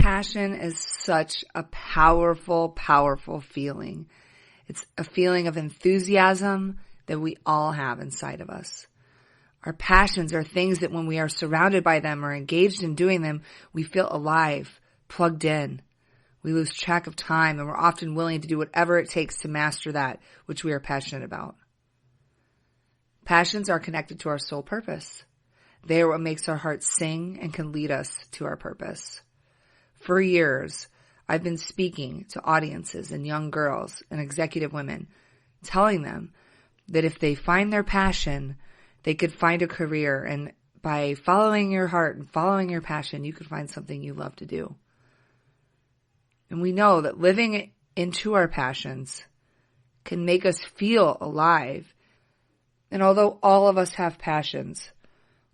Passion is such a powerful, powerful feeling. It's a feeling of enthusiasm that we all have inside of us. Our passions are things that when we are surrounded by them or engaged in doing them, we feel alive, plugged in. We lose track of time, and we're often willing to do whatever it takes to master that which we are passionate about. Passions are connected to our soul purpose. They are what makes our hearts sing and can lead us to our purpose. For years, I've been speaking to audiences and young girls and executive women, telling them that if they find their passion, they could find a career, and by following your heart and following your passion, you could find something you love to do. And we know that living into our passions can make us feel alive. And although all of us have passions,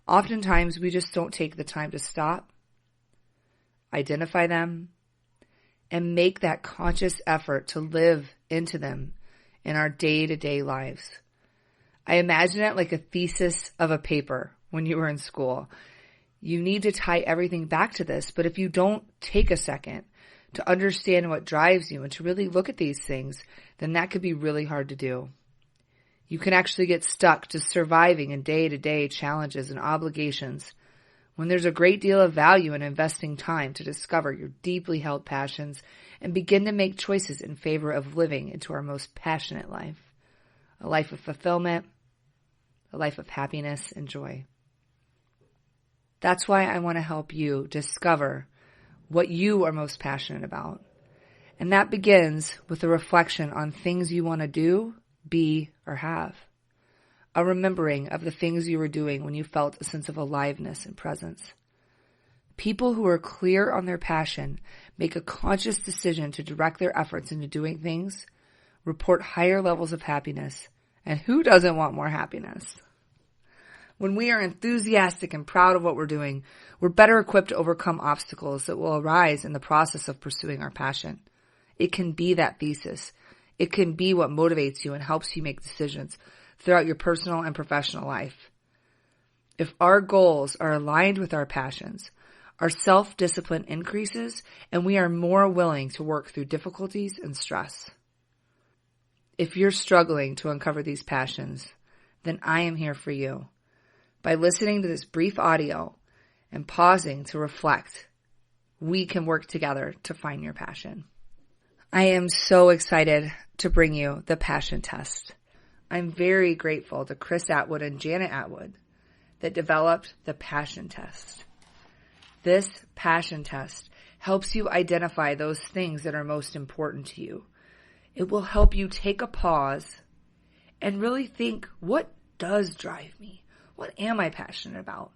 oftentimes we just don't take the time to stop, identify them, and make that conscious effort to live into them in our day-to-day lives. I imagine it like a thesis of a paper when you were in school. You need to tie everything back to this, but if you don't take a second to understand what drives you and to really look at these things, then that could be really hard to do. You can actually get stuck just surviving in day-to-day challenges and obligations when there's a great deal of value in investing time to discover your deeply held passions and begin to make choices in favor of living into our most passionate life. A life of fulfillment, a life of happiness and joy. That's why I want to help you discover what you are most passionate about. And that begins with a reflection on things you want to do, be, or have. A remembering of the things you were doing when you felt a sense of aliveness and presence. People who are clear on their passion make a conscious decision to direct their efforts into doing things, report higher levels of happiness, and who doesn't want more happiness? When we are enthusiastic and proud of what we're doing, we're better equipped to overcome obstacles that will arise in the process of pursuing our passion. It can be that thesis. It can be what motivates you and helps you make decisions throughout your personal and professional life. If our goals are aligned with our passions, our self-discipline increases and we are more willing to work through difficulties and stress. If you're struggling to uncover these passions, then I am here for you. By listening to this brief audio and pausing to reflect, we can work together to find your passion. I am so excited to bring you the passion test. I'm very grateful to Chris Atwood and Janet Atwood that developed the passion test. This passion test helps you identify those things that are most important to you. It will help you take a pause and really think, what does drive me? What am I passionate about?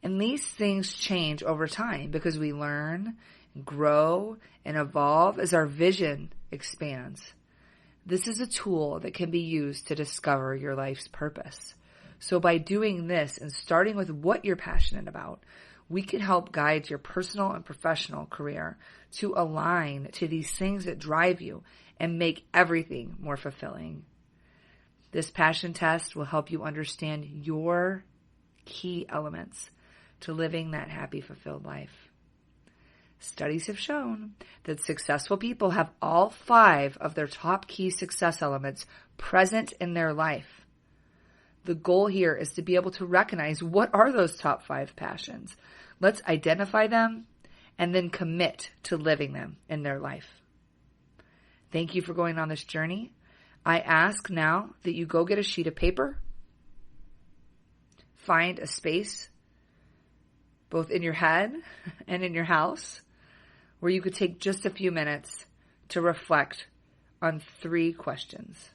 And these things change over time because we learn, grow, and evolve as our vision expands. This is a tool that can be used to discover your life's purpose. So by doing this and starting with what you're passionate about, we can help guide your personal and professional career to align to these things that drive you and make everything more fulfilling. This passion test will help you understand your key elements to living that happy, fulfilled life. Studies have shown that successful people have all 5 of their top key success elements present in their life. The goal here is to be able to recognize what are those top 5 passions. Let's identify them and then commit to living them in their life. Thank you for going on this journey. I ask now that you go get a sheet of paper, find a space, both in your head and in your house, where you could take just a few minutes to reflect on 3 questions.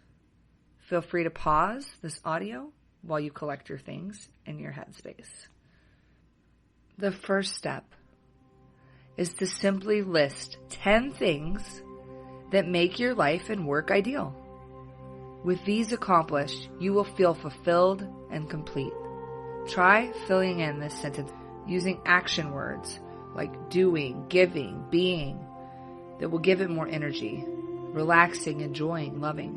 Feel free to pause this audio while you collect your things in your headspace. The first step is to simply list 10 things that make your life and work ideal. With these accomplished, you will feel fulfilled and complete. Try filling in this sentence using action words like doing, giving, being, that will give it more energy, relaxing, enjoying, loving.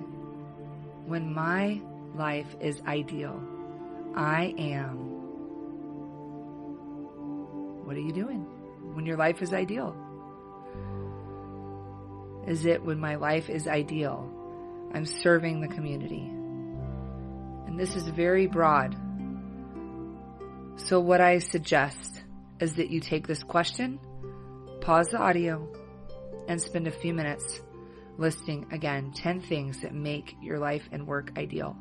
When my life is ideal, I am. What are you doing when your life is ideal? Is it when my life is ideal? I'm serving the community. And this is very broad. So what I suggest is that you take this question, pause the audio, and spend a few minutes listing, again, 10 things that make your life and work ideal.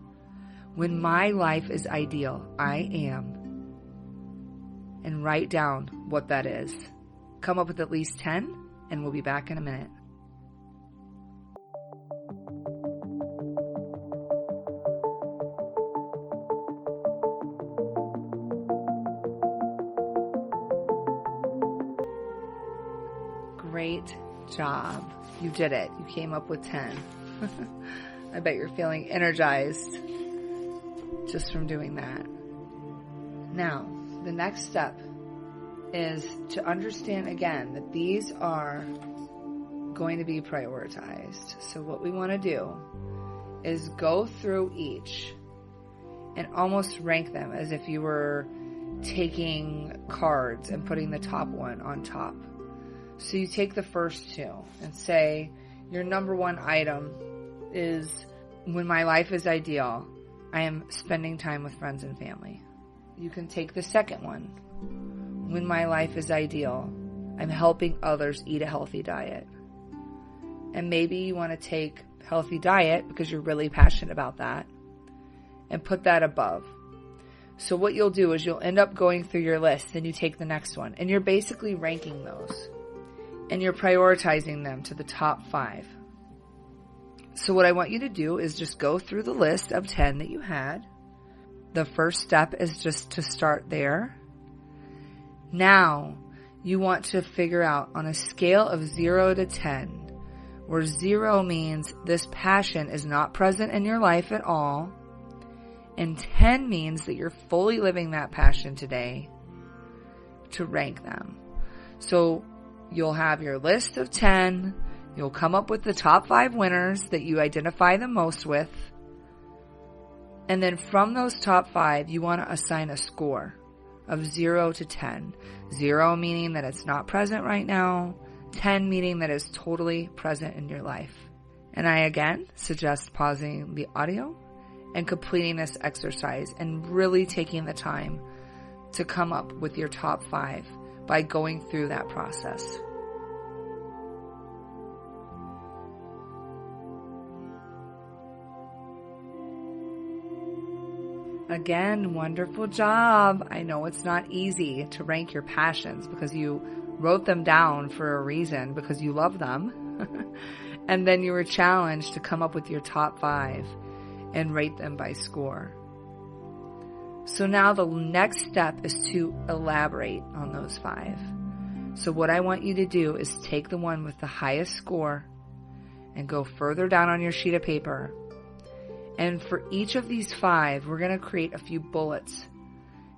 When my life is ideal, I am. And write down what that is. Come up with at least 10, and we'll be back in a minute. Great job. You did it. You came up with 10. I bet you're feeling energized just from doing that. Now, the next step is to understand again that these are going to be prioritized. So what we want to do is go through each and almost rank them as if you were taking cards and putting the top one on top. So you take the first two and say your number one item is when my life is ideal, I am spending time with friends and family. You can take the second one. When my life is ideal, I'm helping others eat a healthy diet. And maybe you want to take healthy diet because you're really passionate about that and put that above. So what you'll do is you'll end up going through your list, then you take the next one, and you're basically ranking those. And you're prioritizing them to the top 5. So what I want you to do is just go through the list of 10 that you had. The first step is just to start there. Now, you want to figure out on a scale of 0 to 10, where 0 means this passion is not present in your life at all, and 10 means that you're fully living that passion today, to rank them. So you'll have your list of 10. You'll come up with the top 5 winners that you identify the most with. And then from those top 5, you want to assign a score of 0 to 10. 0 meaning that it's not present right now. 10 meaning that it's totally present in your life. And I again suggest pausing the audio and completing this exercise and really taking the time to come up with your top 5 by going through that process. Again, wonderful job. I know it's not easy to rank your passions because you wrote them down for a reason, because you love them. And then you were challenged to come up with your top 5 and rate them by score. So now the next step is to elaborate on those 5. So what I want you to do is take the one with the highest score and go further down on your sheet of paper. And for each of these 5, we're going to create a few bullets,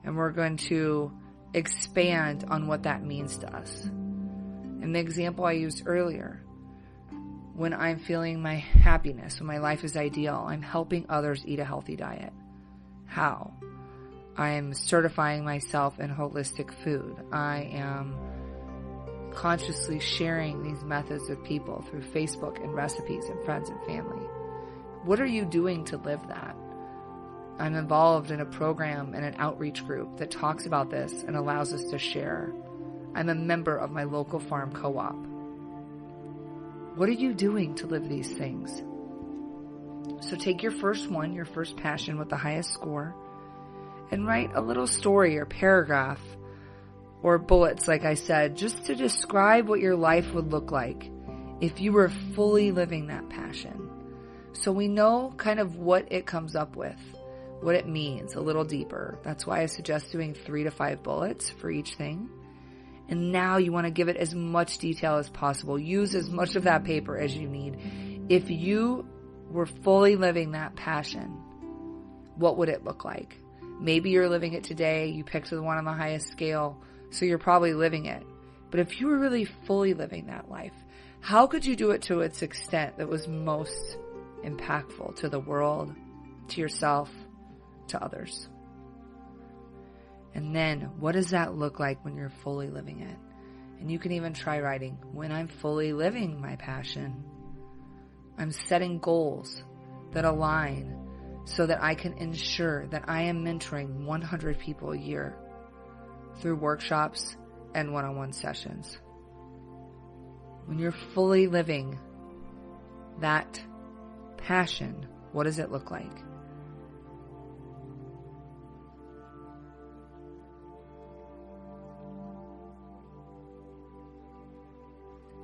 and we're going to expand on what that means to us. In the example I used earlier, when I'm feeling my happiness, when my life is ideal, I'm helping others eat a healthy diet. How? I'm certifying myself in holistic food. I am consciously sharing these methods with people through Facebook and recipes and friends and family. What are you doing to live that? I'm involved in a program and an outreach group that talks about this and allows us to share. I'm a member of my local farm co-op. What are you doing to live these things? So take your first one, your first passion with the highest score, and write a little story or paragraph or bullets, like I said, just to describe what your life would look like if you were fully living that passion. So we know kind of what it comes up with, what it means a little deeper. That's why I suggest doing 3 to 5 bullets for each thing. And now you want to give it as much detail as possible. Use as much of that paper as you need. If you were fully living that passion, what would it look like? Maybe you're living it today. You picked the one on the highest scale, so you're probably living it. But if you were really fully living that life, how could you do it to its extent that was most impactful to the world, to yourself, to others? And then what does that look like when you're fully living it? And you can even try writing, when I'm fully living my passion, I'm setting goals that align so that I can ensure that I am mentoring 100 people a year through workshops and one-on-one sessions. When you're fully living that passion, what does it look like?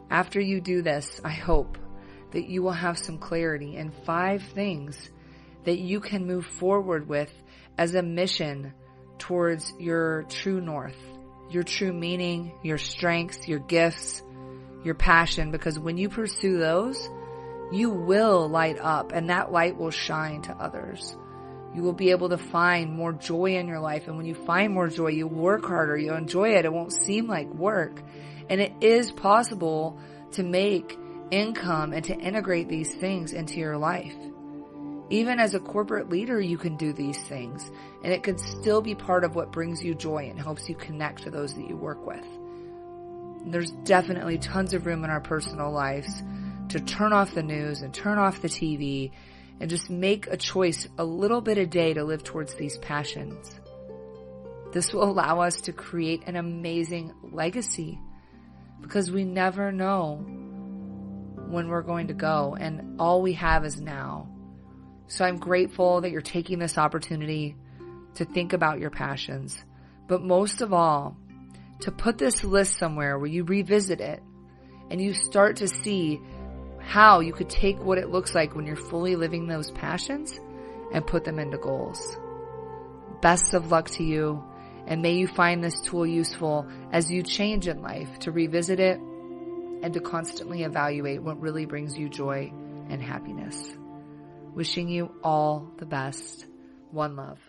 After you do this, I hope that you will have some clarity in 5 things that you can move forward with as a mission towards your true north, your true meaning, your strengths, your gifts, your passion, because when you pursue those, you will light up and that light will shine to others. You will be able to find more joy in your life. And when you find more joy, you work harder, you enjoy it. It won't seem like work. And it is possible to make income and to integrate these things into your life. Even as a corporate leader, you can do these things, and it can still be part of what brings you joy and helps you connect to those that you work with. And there's definitely tons of room in our personal lives to turn off the news and turn off the TV and just make a choice a little bit a day to live towards these passions. This will allow us to create an amazing legacy, because we never know when we're going to go, and all we have is now. So I'm grateful that you're taking this opportunity to think about your passions, but most of all, to put this list somewhere where you revisit it and you start to see how you could take what it looks like when you're fully living those passions and put them into goals. Best of luck to you. And may you find this tool useful as you change in life, to revisit it and to constantly evaluate what really brings you joy and happiness. Wishing you all the best. One love.